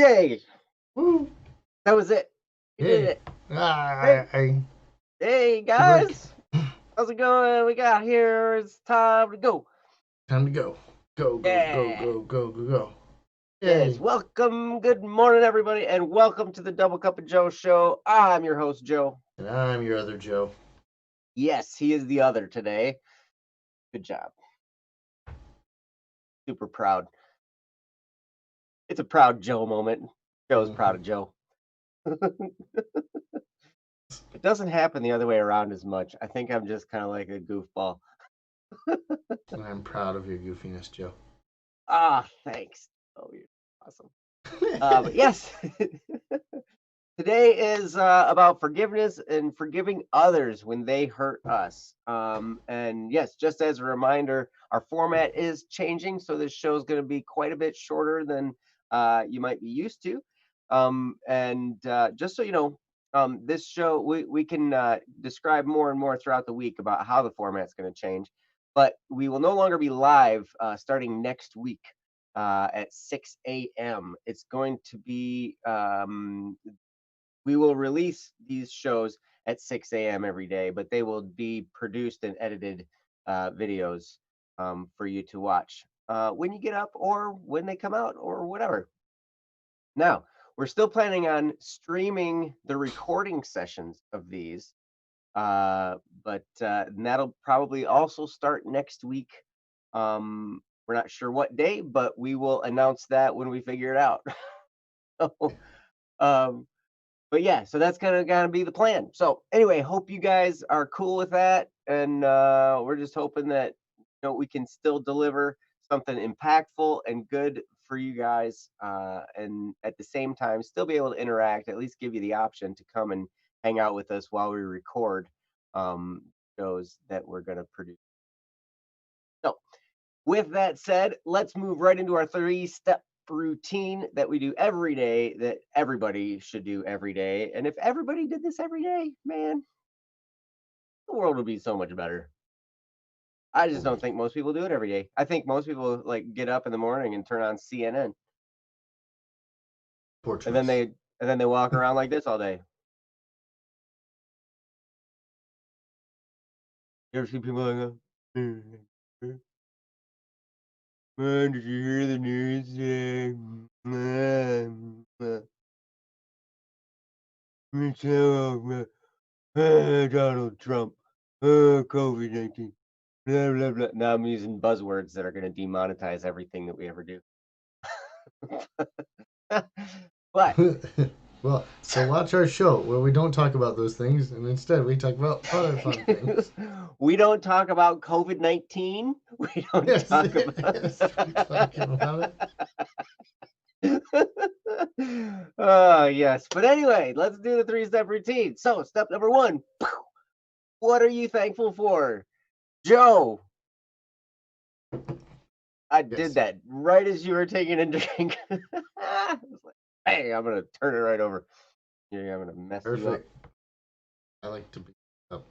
Yay! Woo! That was it. We did Yay! it. Hey, hey Good work. guys, how's it going? We got here. It's time to go. Time to go. Go, go, go, Yeah. go, go, go, go. Yes. Yay! Welcome. Good morning, everybody, and welcome to the Double Cup of Joe show. I'm your host, Joe. And I'm your other Joe. Yes, he is the other today. Good job. Super proud. It's a proud Joe moment. Joe's proud of Joe. It doesn't happen the other way around as much. I think I'm just kind of like a goofball. And I'm proud of your goofiness, Joe. Thanks. Oh, you're awesome. But yes, today is about forgiveness and forgiving others when they hurt us. And yes, just as a reminder, our format is changing, so this show is going to be quite a bit shorter than you might be used to. And just so you know, this show we can describe more and more throughout the week about how the format's going to change. But we will no longer be live starting next week at 6 a.m. It's going to be we will release these shows at 6 a.m. every day, but they will be produced and edited videos for you to watch when you get up or when they come out or whatever. Now, we're still planning on streaming the recording sessions of these, but that'll probably also start next week. We're not sure what day, but we will announce that when we figure it out. So, um, but yeah, so that's kind of gonna be the plan. So anyway, hope you guys are cool with that, and we're just hoping that we can still deliver something impactful and good for you guys, and at the same time still be able to interact. At least give you the option to come and hang out with us while we record um, shows that we're gonna produce. So with that said, let's move right into our three-step routine that we do every day that everybody should do every day. And if everybody did this every day, man, the world would be so much better. I just don't think most people do it every day. I think most people like get up in the morning and turn on CNN Poor and then choice. they walk around like this all day. You ever see people like that? Man, did you hear the news today? Donald Trump, COVID-19, blah, blah, blah. Now I'm using buzzwords that are going to demonetize everything that we ever do. But Well, so watch our show where we don't talk about those things, and instead we talk about other fun things. we don't talk about COVID-19. We don't Yes, talk about. yes, we're talking about it. Yes. But anyway, let's do the three-step routine. So, step number one, what are you thankful for? Joe, I did Yes. that right as you were taking a drink. I was like, hey, I'm gonna turn it right over. Yeah, I'm gonna mess you up. Perfect. I like to be up.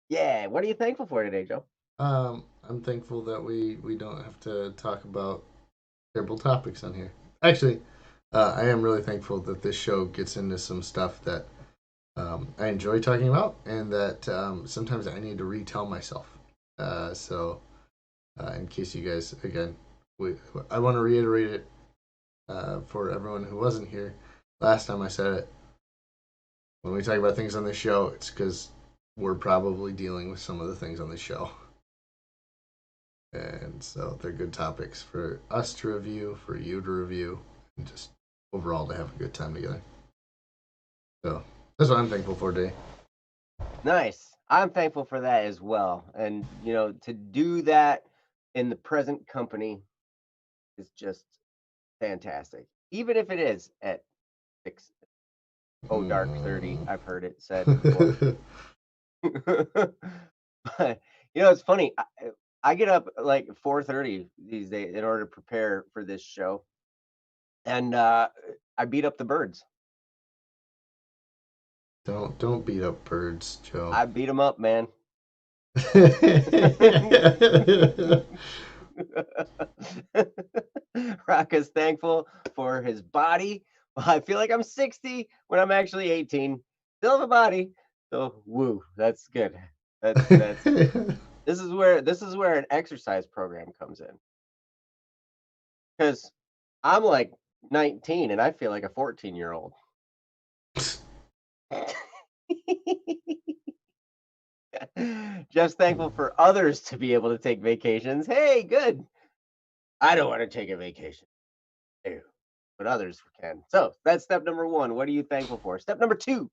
Yeah, what are you thankful for today, Joe? I'm thankful that we don't have to talk about terrible topics on here. Actually, I am really thankful that this show gets into some stuff that I enjoy talking about, and that sometimes I need to retell myself. In case you guys, again, I want to reiterate it for everyone who wasn't here. Last time I said it, when we talk about things on this show, it's because we're probably dealing with some of the things on the show. And so they're good topics for us to review, for you to review, and just overall to have a good time together. So that's what I'm thankful for today. Nice. I'm thankful for that as well. And to do that in the present company is just fantastic. Even if it is at 6 dark 30. I've heard it said before. But it's funny. I get up like 4:30 these days in order to prepare for this show, and I beat up the birds. Don't beat up birds, Joe. I beat them up, man. Rock is thankful for his body, I feel like I'm 60 when I'm actually 18. Still have a body. So woo, that's good. That's this is where an exercise program comes in. Because I'm like 19 and I feel like a 14-year-old. Just thankful for others to be able to take vacations. Hey, good. I don't want to take a vacation. Ew, but others can. So that's step number one. What are you thankful for? Step number two.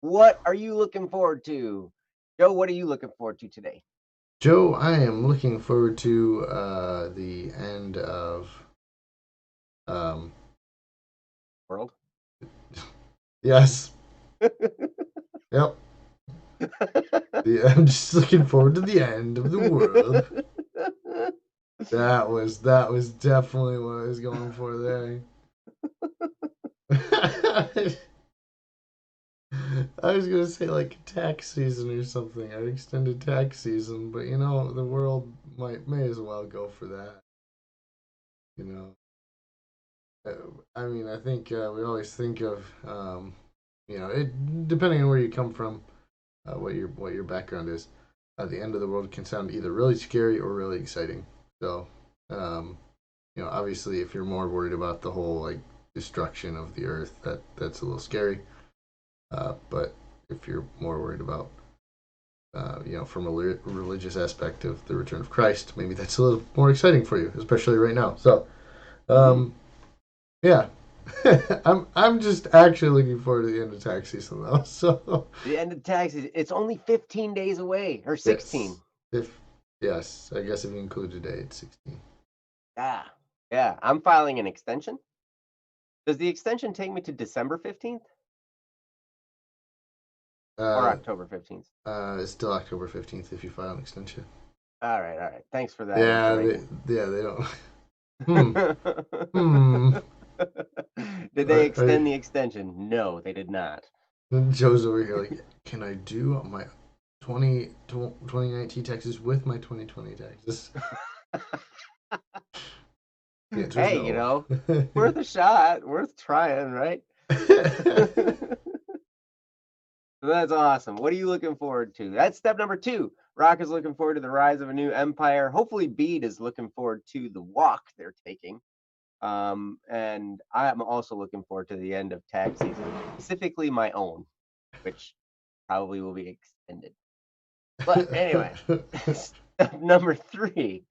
What are you looking forward to? Joe, what are you looking forward to today? Joe, I am looking forward to the end of. Um, World. yes. Yep. I'm just looking forward to the end of the world. That was definitely what I was going for there. I was gonna say like tax season or something, an extended tax season, but the world may as well go for that. You know, I mean, I think we always think of it depending on where you come from, what your background is. The end of the world can sound either really scary or really exciting. So, um, obviously, if you're more worried about the whole like destruction of the earth, that's a little scary. But if you're more worried about, from a religious aspect of the return of Christ, maybe that's a little more exciting for you, especially right now. So, Mm. um, yeah, I'm just actually looking forward to the end of tax season though. So, The end of taxes. It's only 15 days away, or yes, 16. if yes, I guess if you include today, it's 16. Yeah. Yeah. I'm filing an extension. Does the extension take me to December 15th or Uh, October 15th? it's still October 15th if you file an extension. All right. All right. Thanks for that Yeah, information. they don't. Hmm. Hmm. Did they extend the extension? No, they did not. Joe's over here like, can I do my 2019 taxes with my 2020 taxes? The answer is Hey, no. worth a shot, worth trying, right? That's awesome. What are you looking forward to? That's step number two. Rock is looking forward to the rise of a new empire. Hopefully, Bede is looking forward to the walk they're taking. And I'm also looking forward to the end of tax season, specifically my own, which probably will be extended. But anyway, step number three.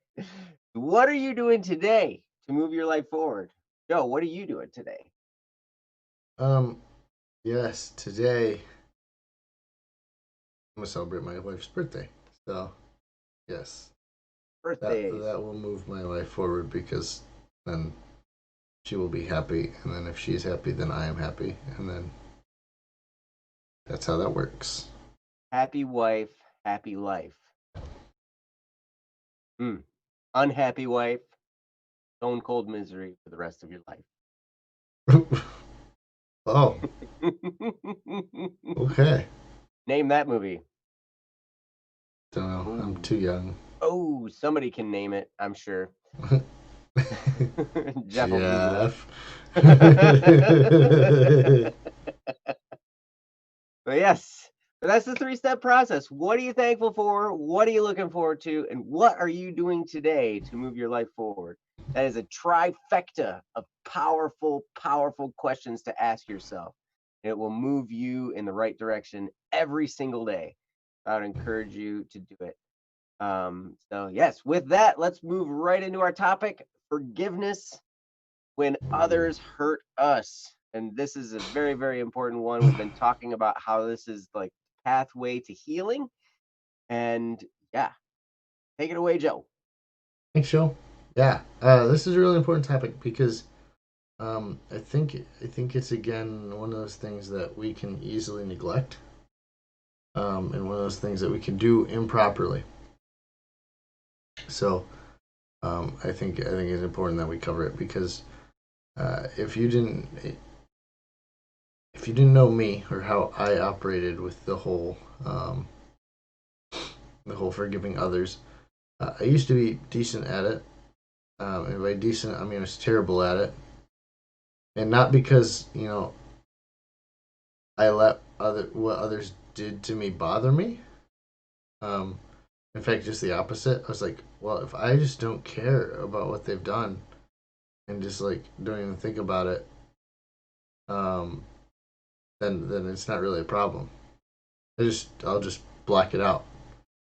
What are you doing today to move your life forward? Joe, what are you doing today? um, yes, today I'm gonna celebrate my wife's birthday. So yes, that Birthdays. will move my life forward because then she will be happy, and then if she's happy, then I am happy, and then that's how that works. Happy wife, happy life. Hmm. Unhappy wife, stone cold misery for the rest of your life. Oh, okay. Name that movie. Don't know. I'm Ooh. too young. Oh, somebody can name it, I'm sure. Jeff will Google Jeff. it. But yes, but that's the three-step process. What are you thankful for? What are you looking forward to? And what are you doing today to move your life forward? That is a trifecta of powerful, powerful questions to ask yourself. It will move you in the right direction every single day. I would encourage you to do it. So, yes, with that, let's move right into our topic, forgiveness when others hurt us. And this is a very, very important one. We've been talking about how this is like pathway to healing. And yeah, take it away, Joe. Thanks, Joe. Yeah, this is a really important topic because I think it's again one of those things that we can easily neglect, and one of those things that we can do improperly. So I think it's important that we cover it because if you didn't know me or how I operated with the whole forgiving others, I used to be decent at it. And by decent, I mean I was terrible at it. and not because I let what others did to me bother me. Um, in fact, just the opposite. I was like, well, if I just don't care about what they've done and just like don't even think about it, um, then it's not really a problem. I'll just black it out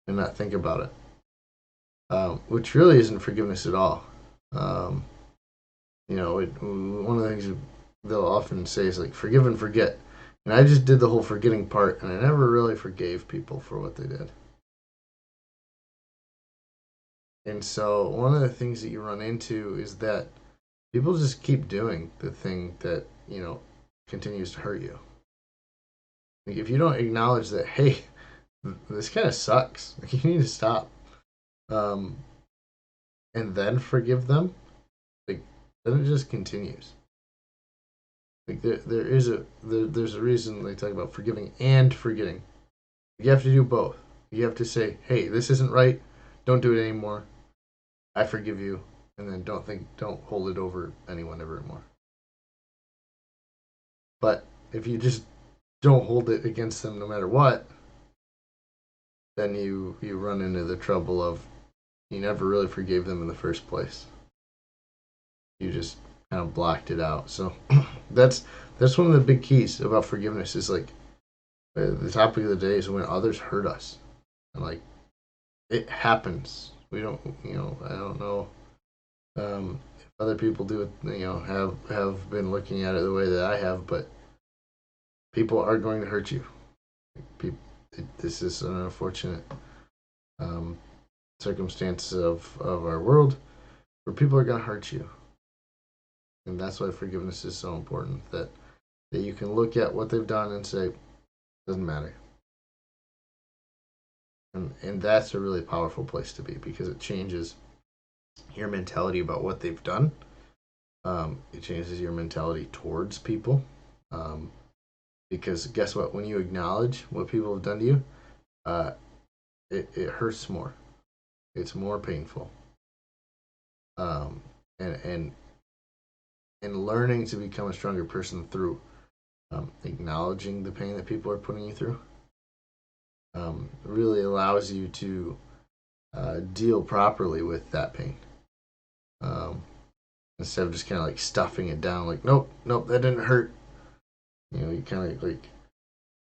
and not think about it, which really isn't forgiveness at all. Um, one of the things they'll often say is like forgive and forget, and I just did the whole forgetting part, and I never really forgave people for what they did. And so one of the things that you run into is that people just keep doing the thing that continues to hurt you. Like if you don't acknowledge that, hey, this kind of sucks. Like you need to stop, um, and then forgive them. Like then it just continues. Like there's a reason they talk about forgiving and forgetting. You have to do both. You have to say, hey, this isn't right. Don't do it anymore. I forgive you, and then don't hold it over anyone ever more. But if you just don't hold it against them no matter what, then you run into the trouble of you never really forgave them in the first place. You just kind of blocked it out. So that's that's one of the big keys about forgiveness is like the topic of the day is when others hurt us, and like it happens. We don't, I don't know if other people do it, have been looking at it the way that I have, but people are going to hurt you. People, this is an unfortunate um, circumstance of our world where people are going to hurt you, and that's why forgiveness is so important. That you can look at what they've done and say, doesn't matter. And that's a really powerful place to be because it changes your mentality about what they've done. It changes your mentality towards people. Um, because guess what? When you acknowledge what people have done to you, uh, it hurts more. It's more painful. Um, and, and, and learning to become a stronger person through acknowledging the pain that people are putting you through really allows you to deal properly with that pain. Um, Instead of just kind of like stuffing it down, like, nope, nope, that didn't hurt. You kind of like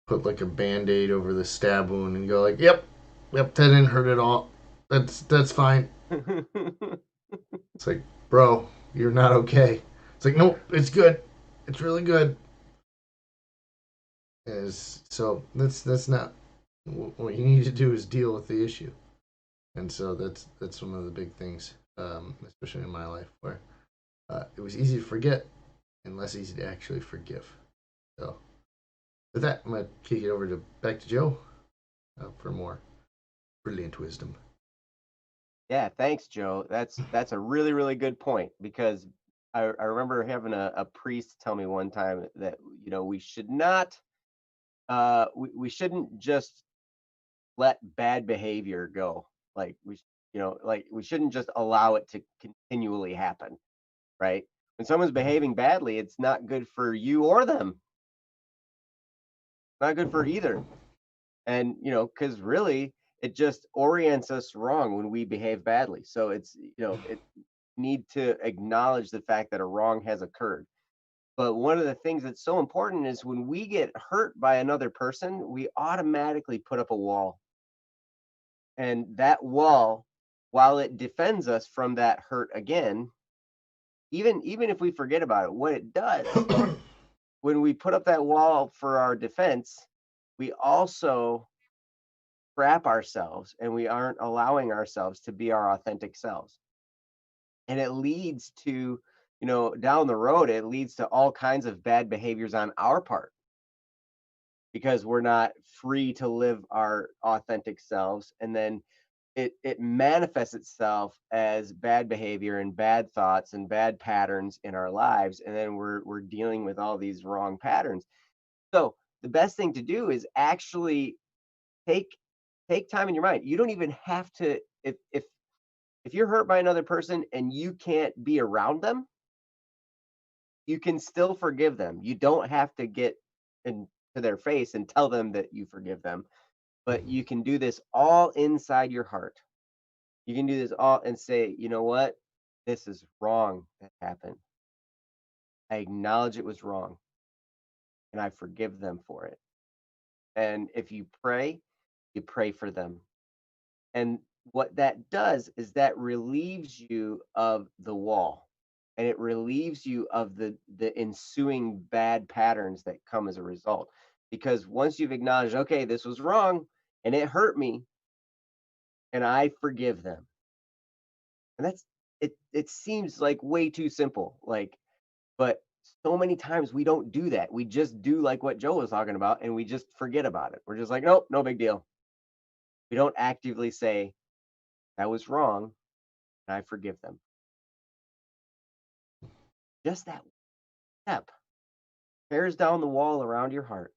put like a band-aid over the stab wound and go like, yep, yep, that didn't hurt at all. That's fine. It's like, bro, you're not okay. It's like, nope, it's good. It's really good. So that's not what you need to do is deal with the issue. And so that's one of the big things, especially in my life, where it was easy to forget and less easy to actually forgive. So with that, I'm gonna kick it over to back to Joe for more brilliant wisdom. Yeah, thanks, Joe. That's a really, really good point because I remember having a priest tell me one time that we should not we shouldn't just let bad behavior go. Like like we shouldn't just allow it to continually happen, right? When someone's behaving badly, it's not good for you or them. Not good for either. And because really it just orients us wrong when we behave badly. So it's it need to acknowledge the fact that a wrong has occurred. But one of the things that's so important is when we get hurt by another person, we automatically put up a wall. And that wall, while it defends us from that hurt again, even if we forget about it, what it does when we put up that wall for our defense, we also trap ourselves and we aren't allowing ourselves to be our authentic selves. And it leads to, down the road, it leads to all kinds of bad behaviors on our part because we're not free to live our authentic selves. And then it manifests itself as bad behavior and bad thoughts and bad patterns in our lives. And then we're dealing with all these wrong patterns. So the best thing to do is actually take take time in your mind. You don't even have to if you're hurt by another person and you can't be around them, you can still forgive them. You don't have to get into their face and tell them that you forgive them, but Mhm. you can do this all inside your heart. You can do this all and say, you know what? This is wrong that happened. I acknowledge it was wrong and I forgive them for it. And if you pray for them. And what that does is that relieves you of the wall, and it relieves you of the ensuing bad patterns that come as a result. Because once you've acknowledged, okay, this was wrong and it hurt me, and I forgive them. And that's it seems like way too simple. Like, but so many times we don't do that. We just do like what Joe was talking about and we just forget about it. We're just like, nope, no big deal. We don't actively say that was wrong and I forgive them. Just that step tears down the wall around your heart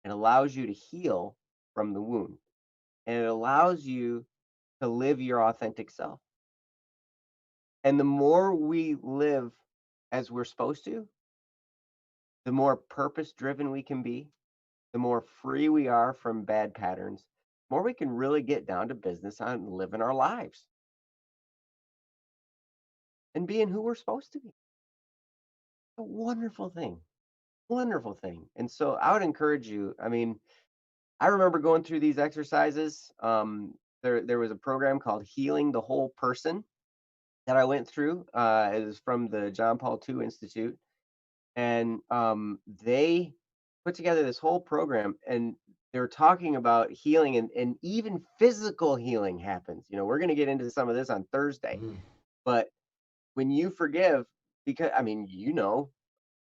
and allows you to heal from the wound. And it allows you to live your authentic self. And the more we live as we're supposed to, the more purpose driven we can be, the more free we are from bad patterns, the more we can really get down to business on living our lives and being who we're supposed to be. A wonderful thing. Wonderful thing. And so I would encourage you. I mean, I remember going through these exercises. There was a program called Healing the Whole Person that I went through. It was from the John Paul II Institute, and they put together this whole program, and they're talking about healing, and even physical healing happens. We're going to get into some of this on Thursday, Mhm. but when you forgive, because I mean,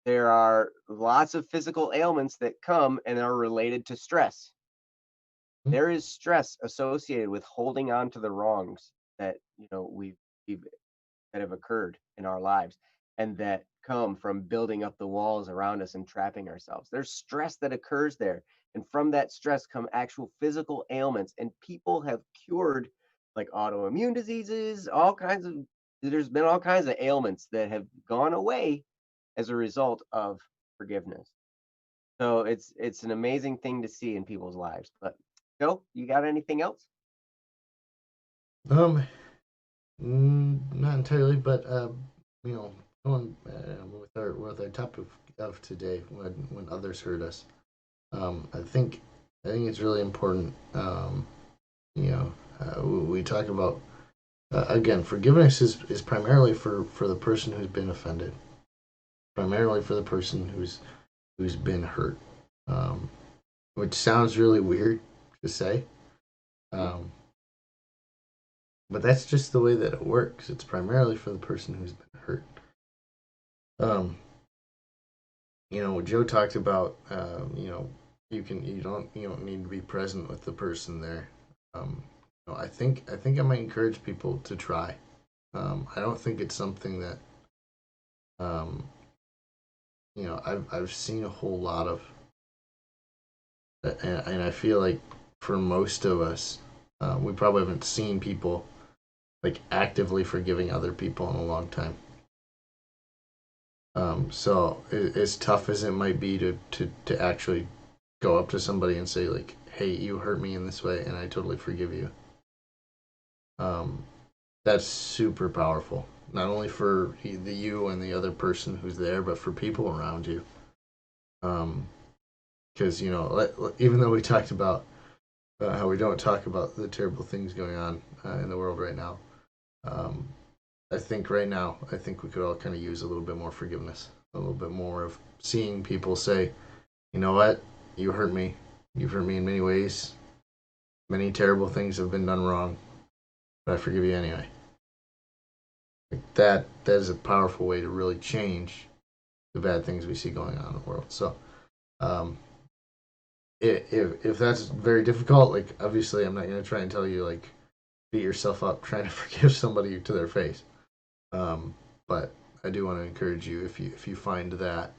there are lots of physical ailments that come and are related to stress. Mhm. There is stress associated with holding on to the wrongs that we've that have occurred in our lives and that come from building up the walls around us and trapping ourselves. There's stress that occurs there, and from that stress come actual physical ailments, and people have cured like autoimmune diseases, all kinds of there's been all kinds of ailments that have gone away as a result of forgiveness. So it's an amazing thing to see in people's lives. But Joe, you got anything else? Um, not entirely, but you know, going with our topic of today, when others hurt us, I think it's really important. You know, we talk about again, forgiveness is primarily for the person who's been offended, primarily for the person who's been hurt, um, which sounds really weird to say, Mhm. um, but that's just the way that it works. It's primarily for the person who's been hurt. Um, Joe talked about, you don't need to be present with the person there. Um, I think I might encourage people to try. I don't think it's something that um, I've seen a whole lot of, and I feel like for most of us, we probably haven't seen people like actively forgiving other people in a long time. So as tough as it might be to actually go up to somebody and say like, "Hey, you hurt me in this way, and I totally forgive you." Um, that's super powerful, not only for the you and the other person who's there, but for people around you. Um, because even though we talked about how we don't talk about the terrible things going on in the world right now, um, I think we could all kind of use a little bit more forgiveness, a little bit more of seeing people say, you know what, you hurt me, you've hurt me in many ways, many terrible things have been done wrong, but I forgive you anyway. Like that is a powerful way to really change the bad things we see going on in the world. So, um, if that's very difficult, like obviously I'm not going to try and tell you like beat yourself up trying to forgive somebody to their face. Um, but I do want to encourage you if you find that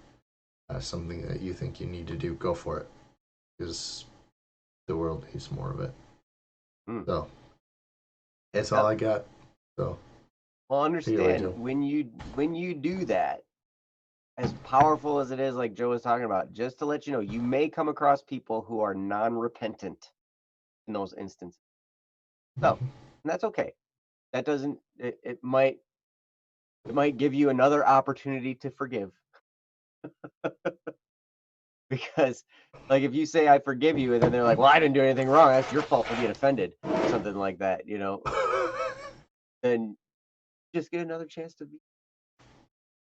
something that you think you need to do, go for it because the world needs more of it. Mm. So that's all Yep. I got. So Well, take it away, understand Joe. when you do that, as powerful as it is, like Joe was talking about, just to let you know, you may come across people who are non-repentant in those instances. So, and that's okay. That doesn't it might give you another opportunity to forgive. Because like if you say I forgive you and then they're like, "Well, I didn't do anything wrong. That's your fault for being offended." Something like that, then just get another chance to be.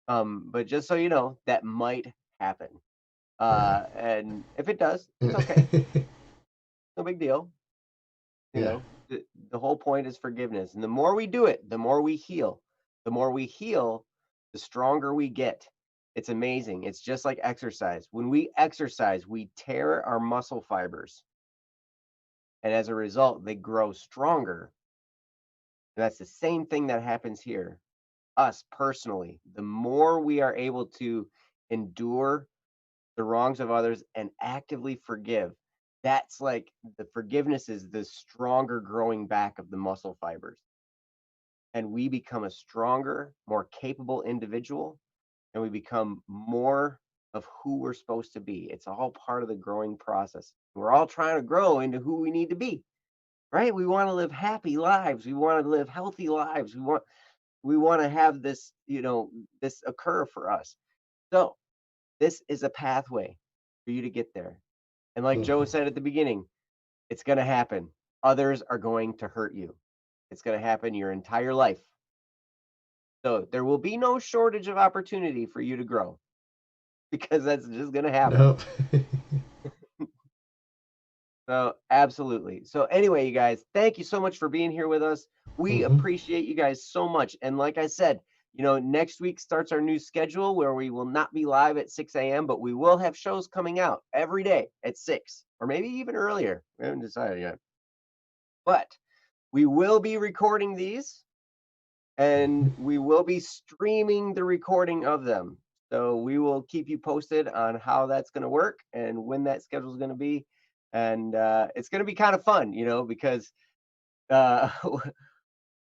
But just so you know, that might happen. And if it does, it's okay. No big deal. You Yeah. know, the whole point is forgiveness. And the more we do it, the more we heal. The more we heal, the stronger we get. It's amazing. It's just like exercise. When we exercise, we tear our muscle fibers. And as a result, they grow stronger. And that's the same thing that happens here. Us personally, the more we are able to endure the wrongs of others and actively forgive, that's like the forgiveness is the stronger growing back of the muscle fibers. And we become a stronger, more capable individual, and we become more of who we're supposed to be. It's all part of the growing process. We're all trying to grow into who we need to be, right? We want to live happy lives. We want to live healthy lives. We want to have this, this occur for us. So this is a pathway for you to get there. And like Joe Mhm. said at the beginning, it's going to happen. Others are going to hurt you. It's going to happen your entire life. So there will be no shortage of opportunity for you to grow because that's just going to happen. Nope. So absolutely. So anyway, you guys, thank you so much for being here with us. We Hmm. appreciate you guys so much. And like I said, next week starts our new schedule where we will not be live at 6 a.m., but we will have shows coming out every day at 6 or maybe even earlier. We haven't decided yet. But we will be recording these and we will be streaming the recording of them. So we will keep you posted on how that's going to work and when that schedule is going to be. And it's going to be kind of fun, because uh,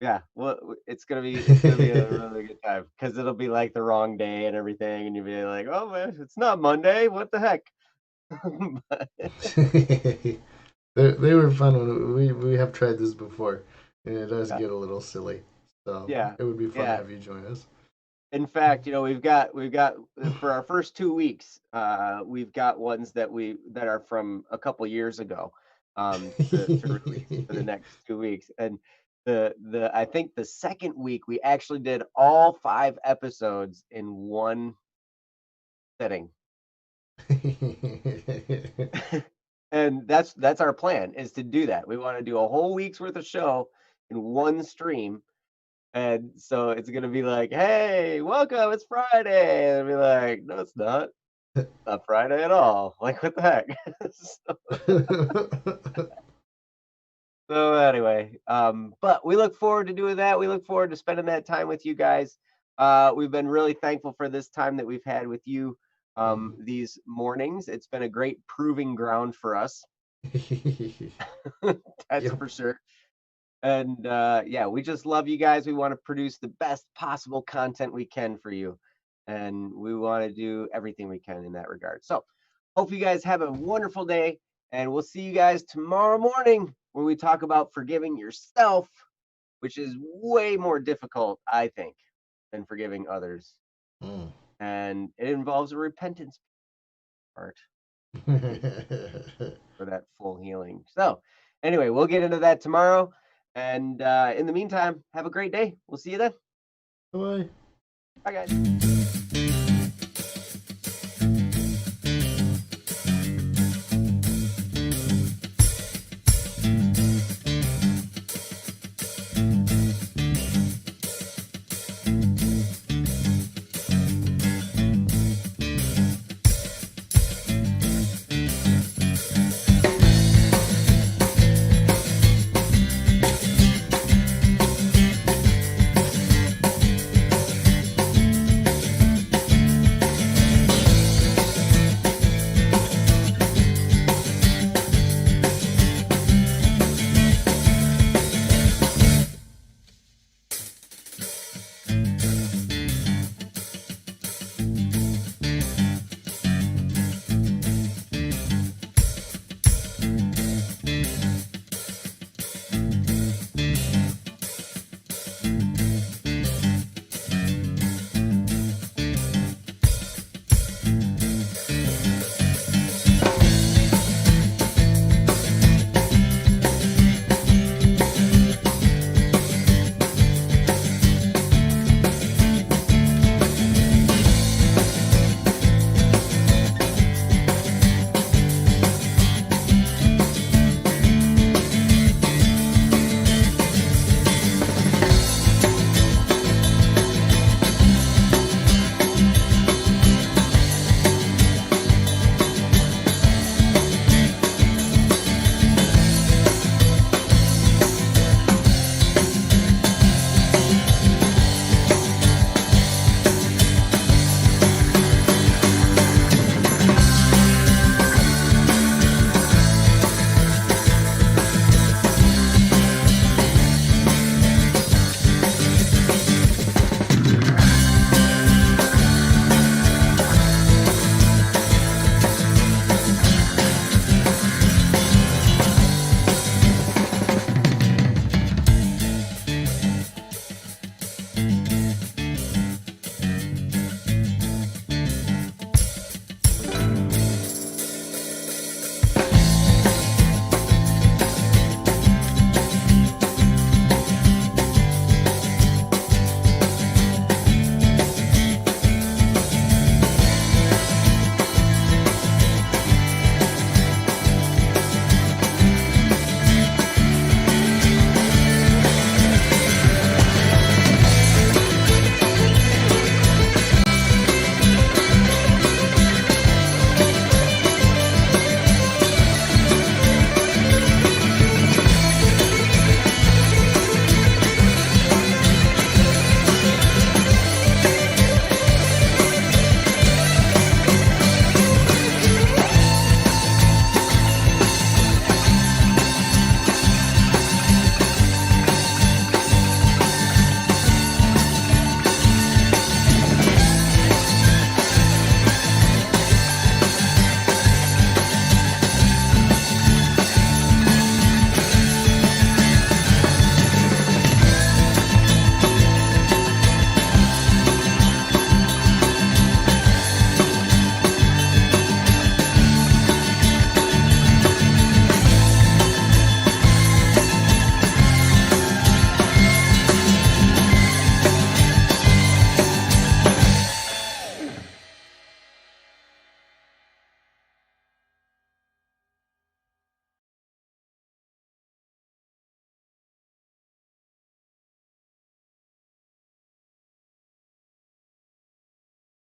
yeah, well, it's gonna be a really good time because it'll be like the wrong day and everything, and you'll be like, oh man, it's not Monday. What the heck? But, They were fun when we have tried this before, and it does yeah, get a little silly. So yeah, it would be fun to yeah. have you join us. In fact, we've got for our first 2 weeks, we've got ones that are from a couple years ago, to release for the next 2 weeks, and the I think the second week we actually did all 5 episodes in one sitting, and that's our plan is to do that. We want to do a whole week's worth of show in one stream. And so it's gonna be like, "Hey, welcome! It's Friday." And it'll be like, "No, it's not. Not Friday at all." Like, what the heck? so, so anyway, but we look forward to doing that. We look forward to spending that time with you guys. We've been really thankful for this time that we've had with you Mhm. these mornings. It's been a great proving ground for us. That's Yep. for sure. And yeah, we just love you guys. We want to produce the best possible content we can for you. And we want to do everything we can in that regard. So, hope you guys have a wonderful day. And we'll see you guys tomorrow morning when we talk about forgiving yourself, which is way more difficult, I think, than forgiving others. Mm. And it involves a repentance part for that full healing. So, anyway, we'll get into that tomorrow. And in the meantime, have a great day. We'll see you then. Bye. Bye, guys.